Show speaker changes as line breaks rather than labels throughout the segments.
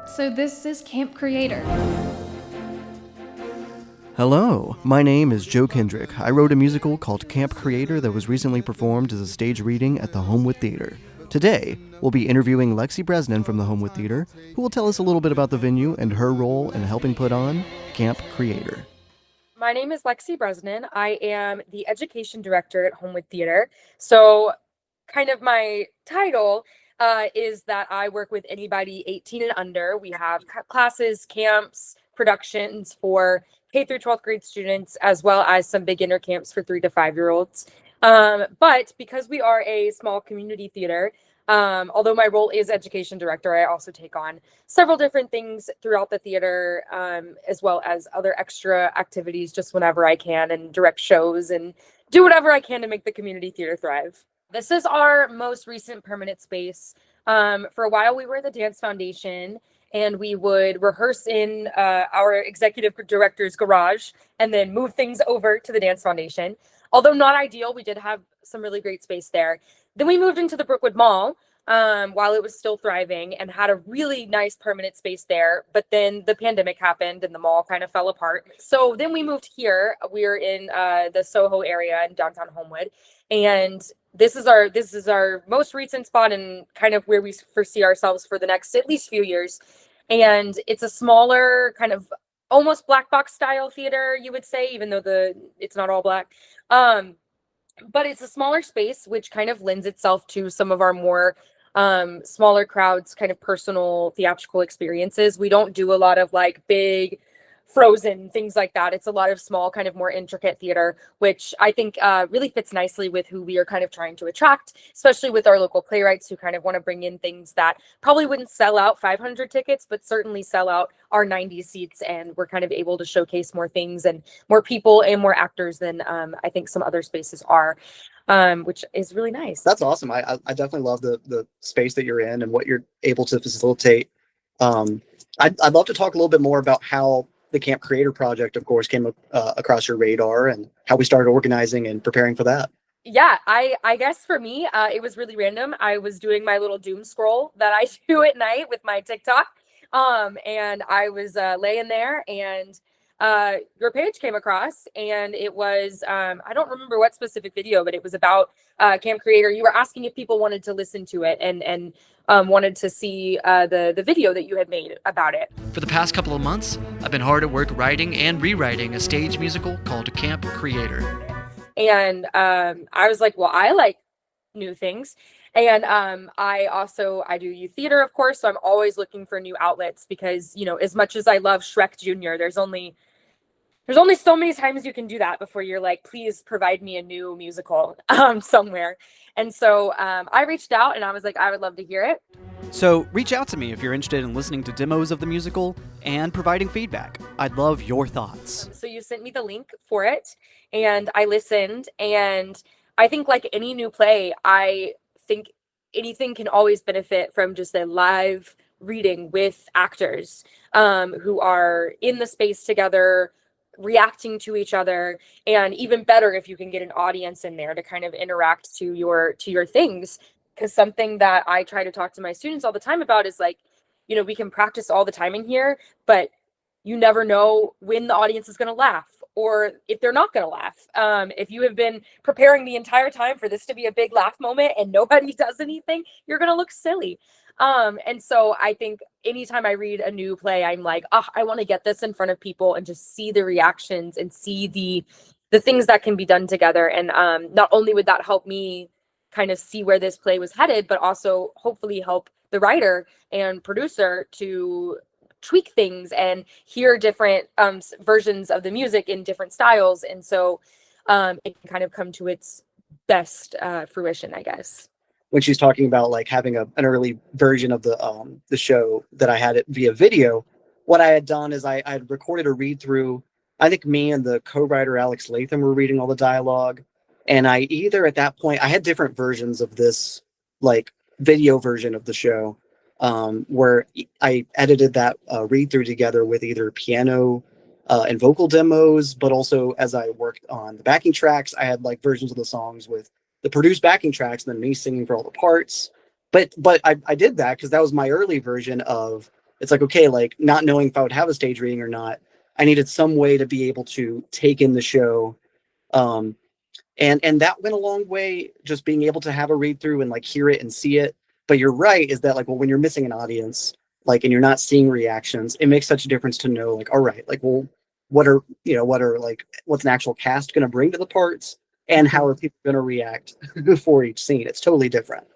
So this is Camp Creator.
Hello, my name is Joe Kendrick. I wrote a musical called Camp Creator that was recently performed as a stage reading at the Homewood Theater. Today, we'll be interviewing Lexi Bresnan from the Homewood Theater, who will tell us a little bit about the venue and her role in helping put on Camp Creator.
My name is Lexi Bresnan. I am the education director at Homewood Theater. So kind of my title is that I work with anybody 18 and under. We have classes, camps, productions for K through 12th grade students, as well as some beginner camps for 3 to 5-year-olds. But because we are a small community theater, although my role is education director, I also take on several different things throughout the theater, as well as other extra activities just whenever I can, and direct shows and do whatever I can to make the community theater thrive. This is our most recent permanent space. For a while, we were the Dance Foundation, and we would rehearse in our executive director's garage and then move things over to the Dance Foundation. Although not ideal, we did have some really great space there. Then we moved into the Brookwood Mall while it was still thriving and had a really nice permanent space there. But then the pandemic happened and the mall kind of fell apart. So then we moved here. We're in the Soho area in downtown Homewood. And this is our most recent spot and kind of where we foresee ourselves for the next at least few years. And it's a smaller kind of almost black box style theater, you would say, even though it's not all black. But it's a smaller space, which kind of lends itself to some of our more smaller crowds, kind of personal theatrical experiences. We don't do a lot of like big Frozen, things like that. It's a lot of small, kind of more intricate theater, which I think really fits nicely with who we are kind of trying to attract, especially with our local playwrights who kind of want to bring in things that probably wouldn't sell out 500 tickets, but certainly sell out our 90 seats. And we're kind of able to showcase more things and more people and more actors than I think some other spaces are, which is really nice.
That's awesome. I definitely love the space that you're in and what you're able to facilitate. I'd love to talk a little bit more about how the Camp Creator project, of course, came across your radar and how we started organizing and preparing for that.
Yeah, I guess for me, it was really random. I was doing my little doom scroll that I do at night with my TikTok. And I was laying there and your page came across, and it was, I don't remember what specific video, but it was about Camp Creator. You were asking if people wanted to listen to it and wanted to see the video that you had made about it.
For the past couple of months, I've been hard at work writing and rewriting a stage musical called Camp Creator.
And I was like, well, I like new things. And I do youth theater, of course. So I'm always looking for new outlets because, you know, as much as I love Shrek Jr., there's only so many times you can do that before you're like, please provide me a new musical somewhere. And so I reached out and I was like, I would love to hear it.
So reach out to me if you're interested in listening to demos of the musical and providing feedback. I'd love your thoughts.
So you sent me the link for it and I listened, and I think like any new play, I think anything can always benefit from just a live reading with actors who are in the space together, reacting to each other, and even better if you can get an audience in there to kind of interact to your things. Because something that I try to talk to my students all the time about is like, you know, we can practice all the time in here, but you never know when the audience is going to laugh or if they're not going to laugh. If you have been preparing the entire time for this to be a big laugh moment and nobody does anything, you're going to look silly. And so I think anytime I read a new play, I'm like, I want to get this in front of people and just see the reactions and see the things that can be done together. And not only would that help me kind of see where this play was headed, but also hopefully help the writer and producer to tweak things and hear different versions of the music in different styles. And so it can kind of come to its best fruition, I guess.
When she's talking about like having an early version of the show that I had it via video, what I had done is I had recorded a read through. I think me and the co-writer Alex Latham were reading all the dialogue, and I either at that point I had different versions of this like video version of the show where I edited that read through together with either piano and vocal demos, but also as I worked on the backing tracks, I had like versions of the songs with the produced backing tracks and then me singing for all the parts. But I did that because that was my early version of it's like, okay, like not knowing if I would have a stage reading or not, I needed some way to be able to take in the show. Um, and that went a long way, just being able to have a read through and like hear it and see it. But you're right, is that like, well, when you're missing an audience, like, and you're not seeing reactions, it makes such a difference to know, like, all right, like, well, what are, like, what's an actual cast going to bring to the parts, and how are people going to react for each scene? It's totally different.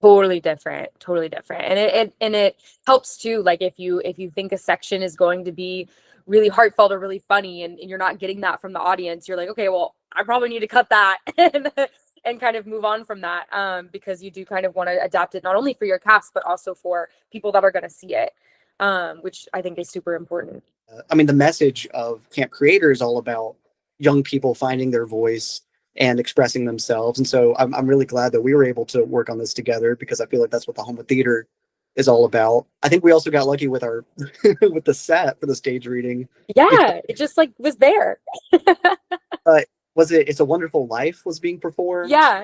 Totally different, totally different. And it helps too, like if you think a section is going to be really heartfelt or really funny, and you're not getting that from the audience, you're like, okay, well, I probably need to cut that and kind of move on from that, because you do kind of want to adapt it not only for your cast but also for people that are going to see it, which I think is super important.
I mean, the message of Camp Creator is all about young people finding their voice and expressing themselves. And so I'm really glad that we were able to work on this together, because I feel like that's what the Homewood Theater is all about. I think we also got lucky with our with the set for the stage reading.
Yeah, it just like was there.
Was it It's a Wonderful Life was being performed?
Yeah.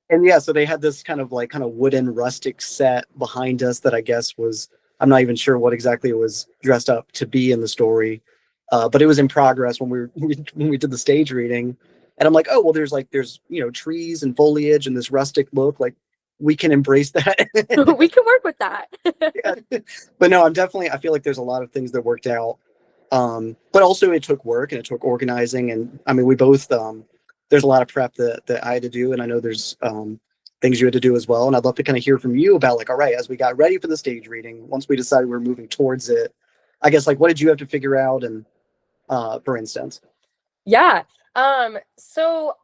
And yeah, so they had this kind of wooden rustic set behind us that I guess was, I'm not even sure what exactly it was dressed up to be in the story. But it was in progress when when we did the stage reading. And I'm like, oh, well, there's trees and foliage and this rustic look, like we can embrace that.
We can work with that.
Yeah. But no, I feel like there's a lot of things that worked out. But also it took work and it took organizing. And I mean, we both, there's a lot of prep that I had to do. And I know there's things you had to do as well. And I'd love to kind of hear from you about, like, all right, as we got ready for the stage reading, once we decided we were moving towards it, I guess, like, what did you have to figure out? And for instance.
Yeah. So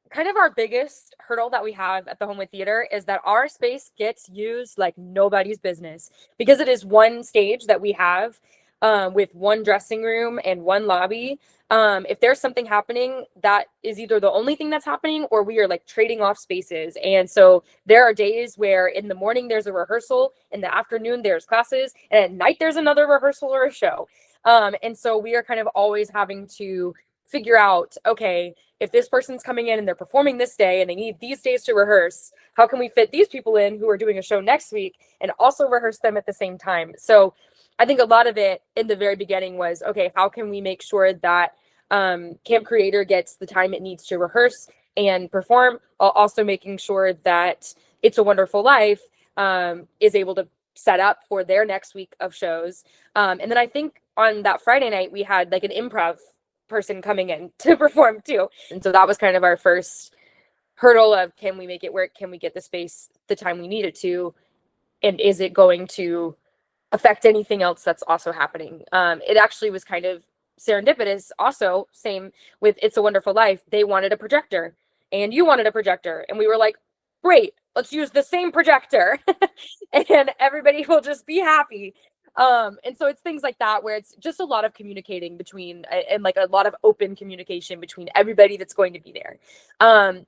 kind of our biggest hurdle that we have at the Homewood Theater is that our space gets used like nobody's business, because it is one stage that we have, with one dressing room and one lobby. If there's something happening, that is either the only thing that's happening or we are like trading off spaces. And so there are days where in the morning there's a rehearsal, in the afternoon there's classes, and at night there's another rehearsal or a show. And so we are kind of always having to figure out, okay, if this person's coming in and they're performing this day and they need these days to rehearse, how can we fit these people in who are doing a show next week and also rehearse them at the same time? So I think a lot of it in the very beginning was, okay, how can we make sure that Camp Creator gets the time it needs to rehearse and perform, while also making sure that It's a Wonderful Life is able to set up for their next week of shows. And then I think on that Friday night, we had like an improv person coming in to perform too. And so that was kind of our first hurdle of, can we make it work? Can we get the space the time we need it to? And is it going to affect anything else that's also happening? It actually was kind of serendipitous. Also, same with It's a Wonderful Life. They wanted a projector and you wanted a projector. And we were like, great, let's use the same projector and everybody will just be happy. And so it's things like that, where it's just a lot of communicating between, and like a lot of open communication between everybody that's going to be there.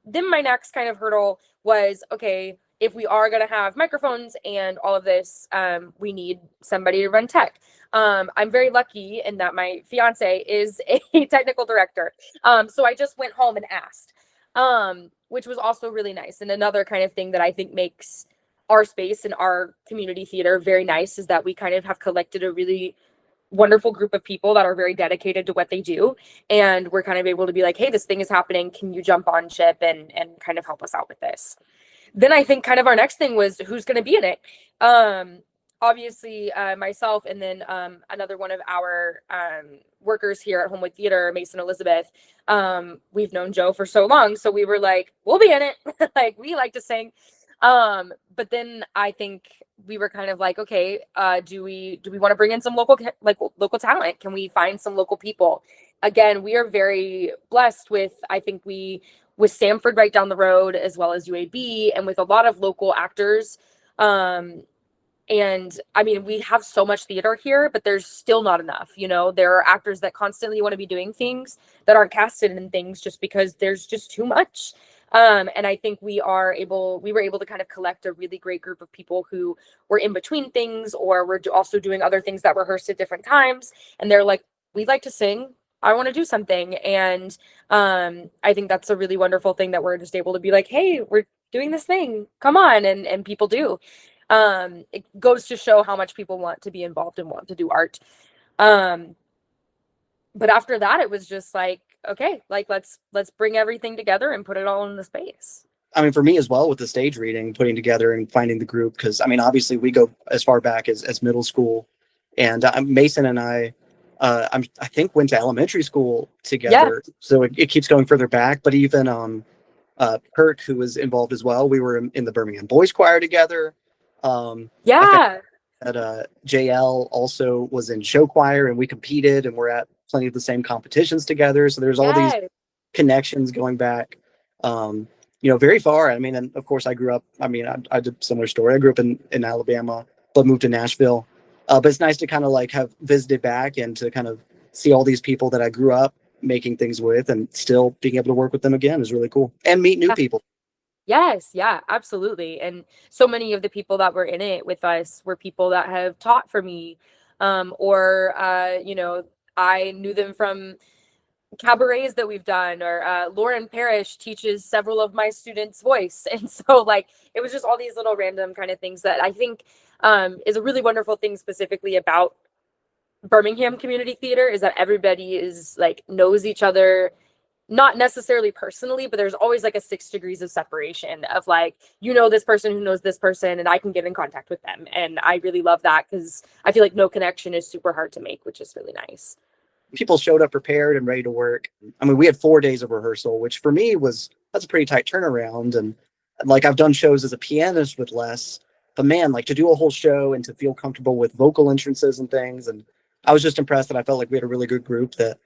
Then my next kind of hurdle was, okay, if we are going to have microphones and all of this, we need somebody to run tech. I'm very lucky in that my fiance is a technical director. So I just went home and asked, which was also really nice. And another kind of thing that I think makes our space and our community theater very nice is that we kind of have collected a really wonderful group of people that are very dedicated to what they do. And we're kind of able to be like, hey, this thing is happening. Can you jump on ship and kind of help us out with this? Then I think kind of our next thing was, who's going to be in it? Obviously, myself, and then another one of our workers here at Homewood Theater, Mason Elizabeth. We've known Joe for so long, so we were like, we'll be in it. Like, we like to sing. But then I think we were kind of like, okay, do we want to bring in some local talent? Can we find some local people? Again, we are very blessed with, I think with Samford right down the road, as well as UAB, and with a lot of local actors. And I mean, we have so much theater here, but there's still not enough. You know, there are actors that constantly want to be doing things that aren't casted in things just because there's just too much. And I think we were able to kind of collect a really great group of people who were in between things, or were also doing other things that rehearsed at different times. And they're like, we'd like to sing. I want to do something. And I think that's a really wonderful thing, that we're just able to be like, hey, we're doing this thing. Come on. And people do. It goes to show how much people want to be involved and want to do art. But after that, it was just like, okay, like let's bring everything together and put it all in the space.
I mean, for me as well, with the stage reading, putting together and finding the group, because I mean, obviously we go as far back as middle school, and Mason and I think went to elementary school together, so it keeps going further back. But even Kirk, who was involved as well, we were in the Birmingham Boys Choir together.
Yeah.
JL also was in show choir, and we competed, and we're at plenty of the same competitions together. So there's all these connections going back, very far. I mean, and of course I grew up, I mean, I did a similar story. I grew up in Alabama, but moved to Nashville. But it's nice to kind of like have visited back and to kind of see all these people that I grew up making things with, and still being able to work with them again is really cool, and meet new people.
Yes, yeah, absolutely. And so many of the people that were in it with us were people that have taught for me, or I knew them from cabarets that we've done, or Lauren Parrish teaches several of my students voice. And so like it was just all these little random kind of things that I think is a really wonderful thing specifically about Birmingham Community Theater, is that everybody is like knows each other, not necessarily personally, but there's always like a 6 degrees of separation of like, this person who knows this person, and I can get in contact with them. And I really love that, because I feel like no connection is super hard to make, which is really nice.
People showed up prepared and ready to work. I mean, we had 4 days of rehearsal, which for me that's a pretty tight turnaround. And like, I've done shows as a pianist with less, but man, like to do a whole show and to feel comfortable with vocal entrances and things. And I was just impressed that I felt like we had a really good group that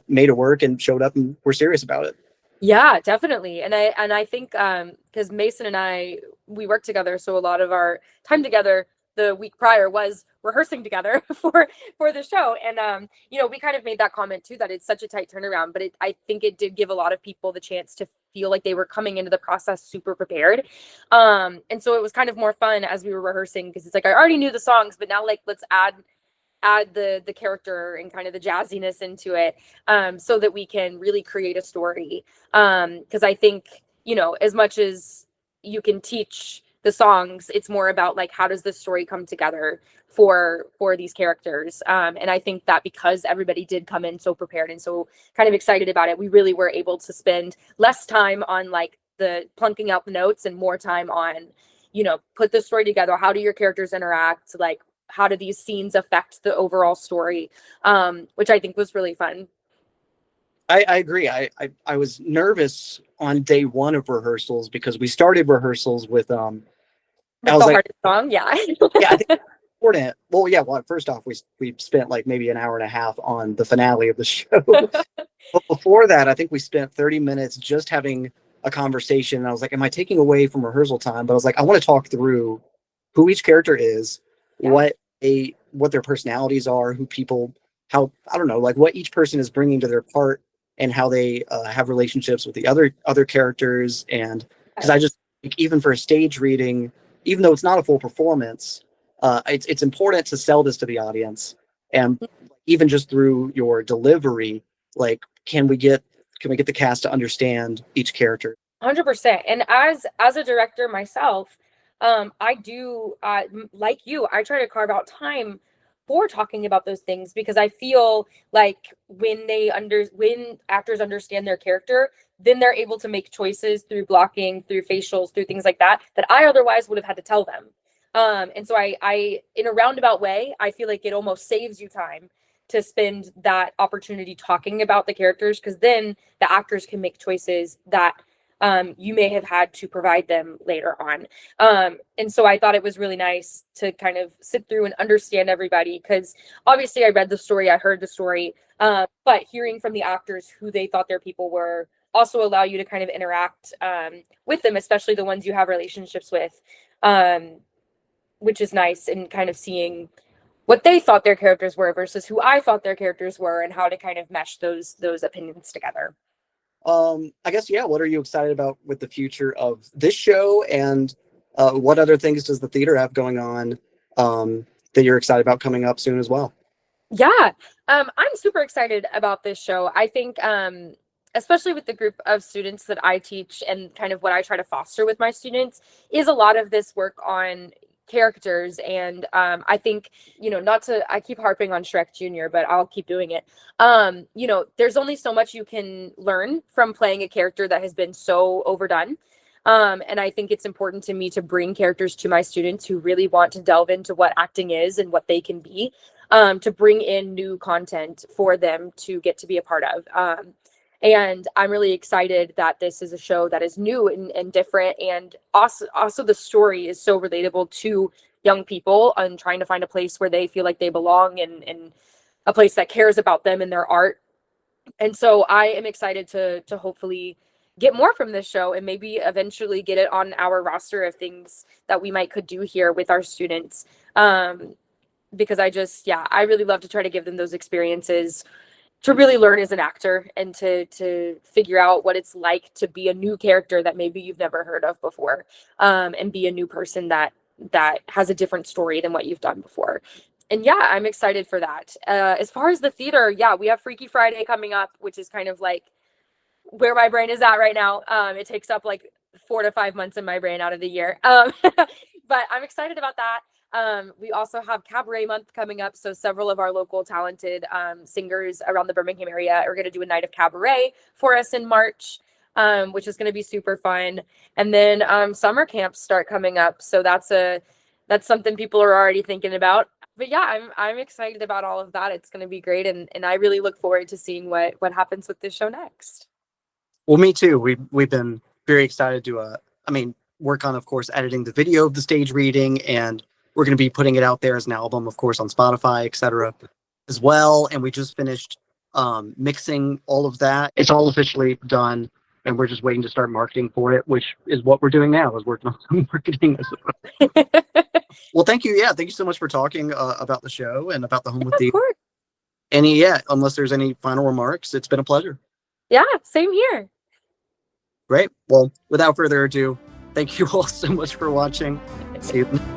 made it work and showed up and were serious about it.
Yeah, definitely. And I think because Mason and I, we work together, so a lot of our time together the week prior was rehearsing together for the show. And we kind of made that comment too, that it's such a tight turnaround, but I think it did give a lot of people the chance to feel like they were coming into the process super prepared. And so it was kind of more fun as we were rehearsing, because it's like I already knew the songs, but now like let's add the character and kind of the jazziness into it, so that we can really create a story. Because I think, as much as you can teach the songs, it's more about like, how does this story come together for these characters? And I think that because everybody did come in so prepared and so kind of excited about it, we really were able to spend less time on like the plunking out the notes and more time on, put the story together. How do your characters interact? Like, how do these scenes affect the overall story? Which I think was really fun.
I agree. I was nervous on day one of rehearsals, because we started rehearsals with I was
the
like,
hardest song, yeah.
yeah, I think it's important. Well, yeah. Well, first off, we spent like maybe an hour and a half on the finale of the show. But before that, I think we spent 30 minutes just having a conversation. And I was like, am I taking away from rehearsal time? But I was like, I want to talk through who each character is, what their personalities are, how, I don't know, like what each person is bringing to their part, and how they have relationships with the other characters. And because I just think, even for a stage reading, even though it's not a full performance, it's important to sell this to the audience. And even just through your delivery, like, can we get the cast to understand each character?
100%. And as a director myself, I do like you, I try to carve out time for talking about those things, because I feel like when actors understand their character, then they're able to make choices through blocking, through facials, through things like that I otherwise would have had to tell them. And so I in a roundabout way, I feel like it almost saves you time to spend that opportunity talking about the characters, because then the actors can make choices that you may have had to provide them later on. And so I thought it was really nice to kind of sit through and understand everybody, because obviously I read the story, I heard the story, but hearing from the actors who they thought their people were also allow you to kind of interact with them, especially the ones you have relationships with, which is nice, and kind of seeing what they thought their characters were versus who I thought their characters were, and how to kind of mesh those opinions together.
I guess, yeah. What are you excited about with the future of this show, and what other things does the theater have going on that you're excited about coming up soon as well?
Yeah, I'm super excited about this show. I think, especially with the group of students that I teach, and kind of what I try to foster with my students, is a lot of this work on characters. And I think, I keep harping on Shrek Jr., but I'll keep doing it. There's only so much you can learn from playing a character that has been so overdone. And I think it's important to me to bring characters to my students who really want to delve into what acting is and what they can be, to bring in new content for them to get to be a part of. And I'm really excited that this is a show that is new and different. And also the story is so relatable to young people and trying to find a place where they feel like they belong, and a place that cares about them and their art. And so I am excited to hopefully get more from this show and maybe eventually get it on our roster of things that we could do here with our students. Because I really love to try to give them those experiences to really learn as an actor and to figure out what it's like to be a new character that maybe you've never heard of before, and be a new person that has a different story than what you've done before. And yeah, I'm excited for that. As far as the theater, we have Freaky Friday coming up, which is kind of like where my brain is at right now. It takes up like 4 to 5 months in my brain out of the year. But I'm excited about that. We also have Cabaret Month coming up. So several of our local talented singers around the Birmingham area are going to do a night of cabaret for us in March, which is going to be super fun. And then summer camps start coming up. So that's something people are already thinking about. But yeah, I'm excited about all of that. It's going to be great. And I really look forward to seeing what happens with this show next.
Well, me too. We've been very excited to work on, of course, editing the video of the stage reading, and we're going to be putting it out there as an album, of course, on Spotify, etc. as well. And we just finished mixing all of that. It's all officially done, and we're just waiting to start marketing for it, which is what we're doing now, is working on some marketing. Well, thank you. Yeah, thank you so much for talking about the show and about the Homewood Theater. Unless there's any final remarks, it's been a pleasure.
Yeah, same here.
Great. Well, without further ado, thank you all so much for watching. See you.